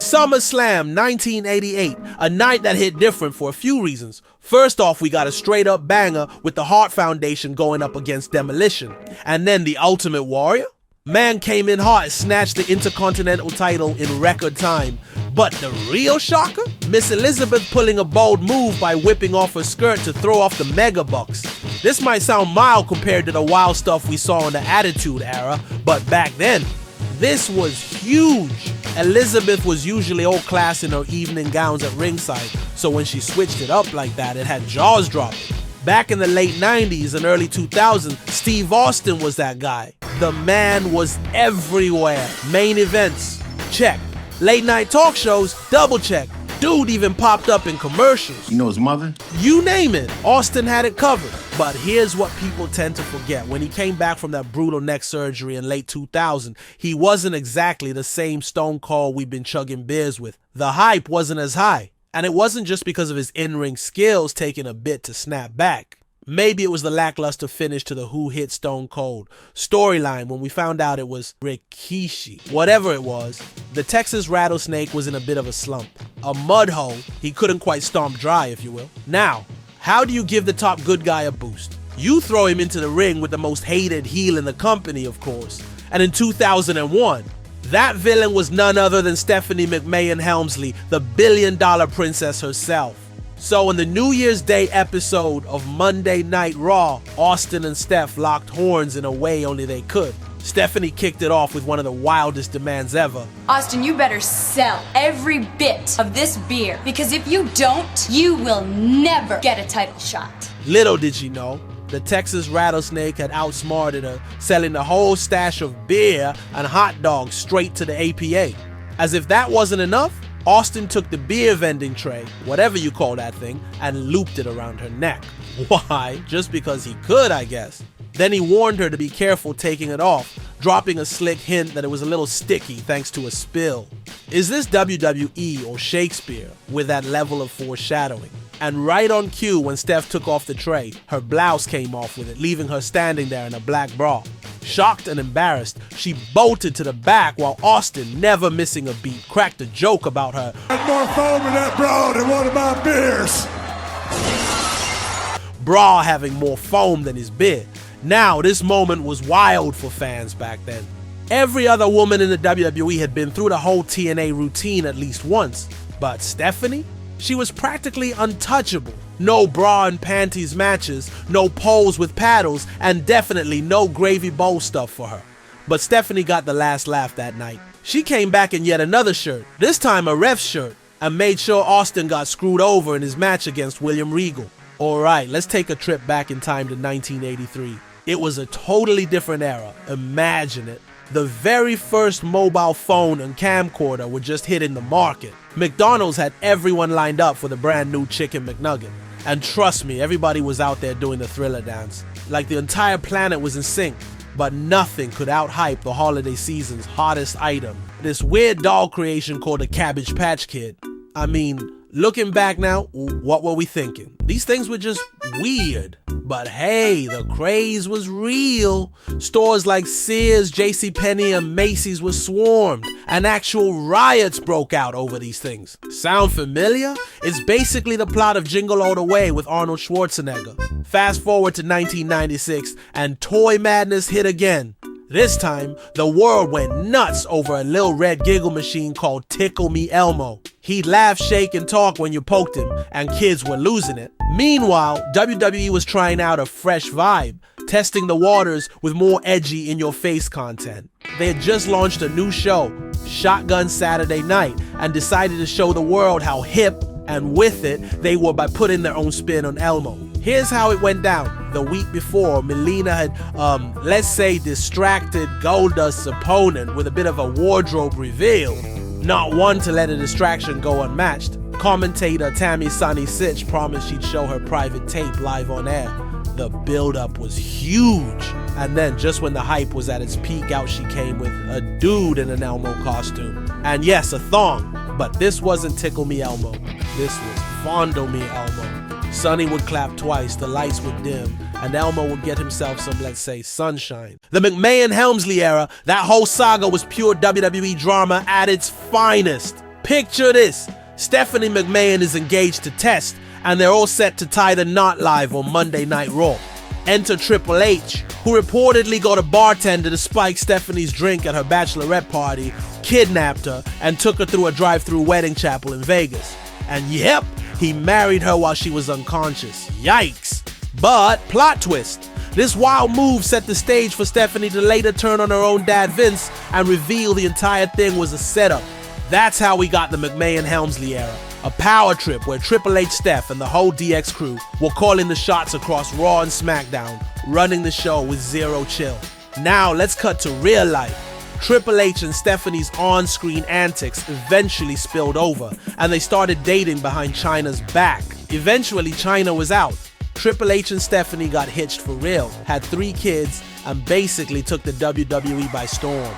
SummerSlam 1988, a night that hit different for a few reasons. First off, we got a straight up banger with the Hart Foundation going up against Demolition. And then the Ultimate Warrior? Man came in hot, snatched the Intercontinental title in record time. But the real shocker? Miss Elizabeth pulling a bold move by whipping off her skirt to throw off the mega bucks. This might sound mild compared to the wild stuff we saw in the Attitude Era, but back then, this was huge. Elizabeth was usually old class in her evening gowns at ringside, so when she switched it up like that, it had jaws dropping. Back in the late 90s and early 2000s, Steve Austin was that guy. The man was everywhere. Main events, check. Late night talk shows, double check. Dude even popped up in commercials. You know his mother? You name it, Austin had it covered. But here's what people tend to forget. When he came back from that brutal neck surgery in late 2000, he wasn't exactly the same Stone Cold we've been chugging beers with. The hype wasn't as high. And it wasn't just because of his in-ring skills taking a bit to snap back. Maybe it was the lackluster finish to the Who Hit Stone Cold storyline when we found out it was Rikishi. Whatever it was, the Texas Rattlesnake was in a bit of a slump. A mud hole he couldn't quite stomp dry, if you will. Now, how do you give the top good guy a boost? You throw him into the ring with the most hated heel in the company, of course. And in 2001, that villain was none other than Stephanie McMahon Helmsley, the billion-dollar princess herself. So in the New Year's Day episode of Monday Night Raw, Austin and Steph locked horns in a way only they could. Stephanie kicked it off with one of the wildest demands ever. Austin, you better sell every bit of this beer, because if you don't, you will never get a title shot. Little did she know, the Texas Rattlesnake had outsmarted her, selling the whole stash of beer and hot dogs straight to the APA. As if that wasn't enough, Austin took the beer vending tray, whatever you call that thing, and looped it around her neck. Why? Just because he could, I guess. Then he warned her to be careful taking it off, dropping a slick hint that it was a little sticky thanks to a spill. Is this WWE or Shakespeare with that level of foreshadowing? And right on cue, when Steph took off the tray, her blouse came off with it, leaving her standing there in a black bra. Shocked and embarrassed, she bolted to the back while Austin, never missing a beat, cracked a joke about her. Had more foam in that bra than one of my beers. Bra having more foam than his beer. Now, this moment was wild for fans back then. Every other woman in the WWE had been through the whole TNA routine at least once, but Stephanie? She was practically untouchable. No bra and panties matches, no poles with paddles, and definitely no gravy bowl stuff for her. But Stephanie got the last laugh that night. She came back in yet another shirt, this time a ref's shirt, and made sure Austin got screwed over in his match against William Regal. Alright, let's take a trip back in time to 1983. It was a totally different era. Imagine it. The very first mobile phone and camcorder were just hitting the market. McDonald's had everyone lined up for the brand new Chicken McNugget. And trust me, everybody was out there doing the Thriller dance. Like the entire planet was in sync. But nothing could out-hype the holiday season's hottest item. This weird doll creation called a Cabbage Patch Kid. I mean, looking back now, what were we thinking? These things were just weird. But hey, the craze was real. Stores like Sears, JCPenney, and Macy's were swarmed, and actual riots broke out over these things. Sound familiar? It's basically the plot of Jingle All the Way with Arnold Schwarzenegger. Fast forward to 1996, and toy madness hit again. This time, the world went nuts over a little red giggle machine called Tickle Me Elmo. He'd laugh, shake, and talk when you poked him, and kids were losing it. Meanwhile, WWE was trying out a fresh vibe, testing the waters with more edgy in-your-face content. They had just launched a new show, Shotgun Saturday Night, and decided to show the world how hip and with it they were by putting their own spin on Elmo. Here's how it went down. The week before, Melina had, let's say, distracted Goldust's opponent with a bit of a wardrobe reveal. Not one to let a distraction go unmatched. Commentator Tammy Sunny Sitch promised she'd show her private tape live on air. The build-up was huge. And then, just when the hype was at its peak, out she came with a dude in an Elmo costume. And yes, a thong. But this wasn't Tickle Me Elmo. This was Fondle Me Elmo. Sonny would clap twice, the lights would dim, and Elmo would get himself some, let's say, sunshine. The McMahon Helmsley era, that whole saga was pure WWE drama at its finest. Picture this. Stephanie McMahon is engaged to Test, and they're all set to tie the knot live on Monday Night Raw. Enter Triple H, who reportedly got a bartender to spike Stephanie's drink at her bachelorette party, kidnapped her, and took her through a drive-thru wedding chapel in Vegas. And yep, he married her while she was unconscious. Yikes. But plot twist. This wild move set the stage for Stephanie to later turn on her own dad Vince and reveal the entire thing was a setup. That's how we got the McMahon Helmsley era. A power trip where Triple H, Steph, and the whole DX crew were calling the shots across Raw and SmackDown, running the show with zero chill. Now let's cut to real life. Triple H and Stephanie's on-screen antics eventually spilled over, and they started dating behind Chyna's back. Eventually, Chyna was out. Triple H and Stephanie got hitched for real, had 3 kids, and basically took the WWE by storm.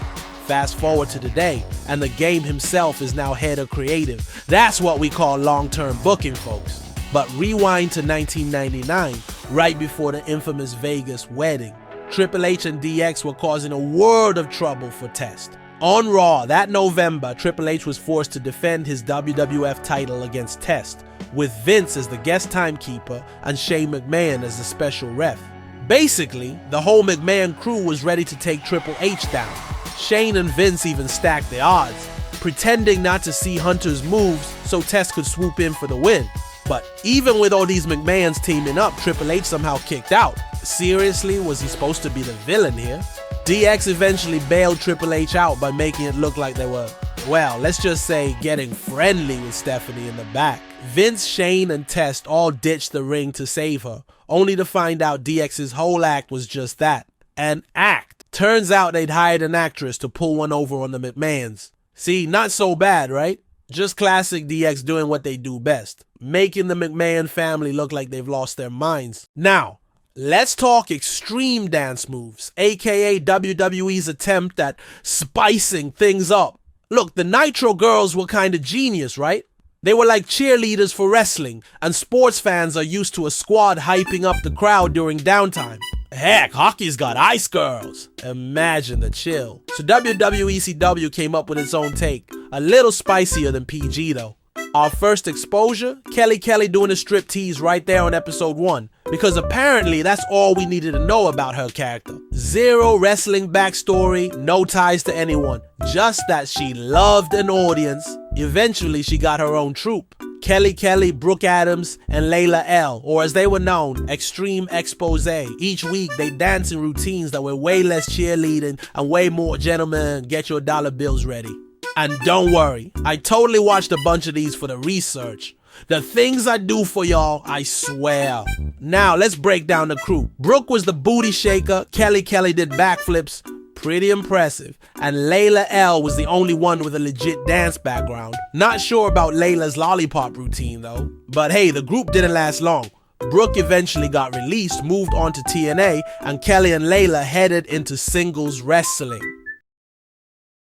Fast forward to today, and the Game himself is now head of creative. That's what we call long-term booking, folks. But rewind to 1999, right before the infamous Vegas wedding. Triple H and DX were causing a world of trouble for Test. On Raw that November, Triple H was forced to defend his WWF title against Test, with Vince as the guest timekeeper and Shane McMahon as the special ref. Basically, the whole McMahon crew was ready to take Triple H down. Shane and Vince even stacked the odds, pretending not to see Hunter's moves so Test could swoop in for the win. But even with all these McMahons teaming up, Triple H somehow kicked out. Seriously, was he supposed to be the villain here? DX eventually bailed Triple H out by making it look like they were, well, let's just say getting friendly with Stephanie in the back. Vince, Shane, and Test all ditched the ring to save her, only to find out DX's whole act was just that, an act. Turns out they'd hired an actress to pull one over on the McMahons. See, not so bad, right? Just classic DX doing what they do best, making the McMahon family look like they've lost their minds. Now, let's talk extreme dance moves, aka WWE's attempt at spicing things up. Look, the Nitro girls were kind of genius, right? They were like cheerleaders for wrestling, and sports fans are used to a squad hyping up the crowd during downtime. Heck, hockey's got ice girls. Imagine the chill. So WWECW came up with its own take, a little spicier than PG though. Our first exposure, Kelly doing a striptease right there on episode 1, because apparently that's all we needed to know about her character. Zero wrestling backstory, no ties to anyone, just that she loved an audience. Eventually she got her own troupe. Kelly, Brooke Adams, and Layla L, or as they were known, Extreme Expose. Each week they dance in routines that were way less cheerleading and way more gentlemen, get your dollar bills ready. And don't worry, I totally watched a bunch of these for the research. The things I do for y'all, I swear. Now let's break down the crew. Brooke was the booty shaker, Kelly did backflips, pretty impressive, and Layla L was the only one with a legit dance background. Not sure about Layla's lollipop routine though, but hey, the group didn't last long. Brooke eventually got released, moved on to TNA, and Kelly and Layla headed into singles wrestling.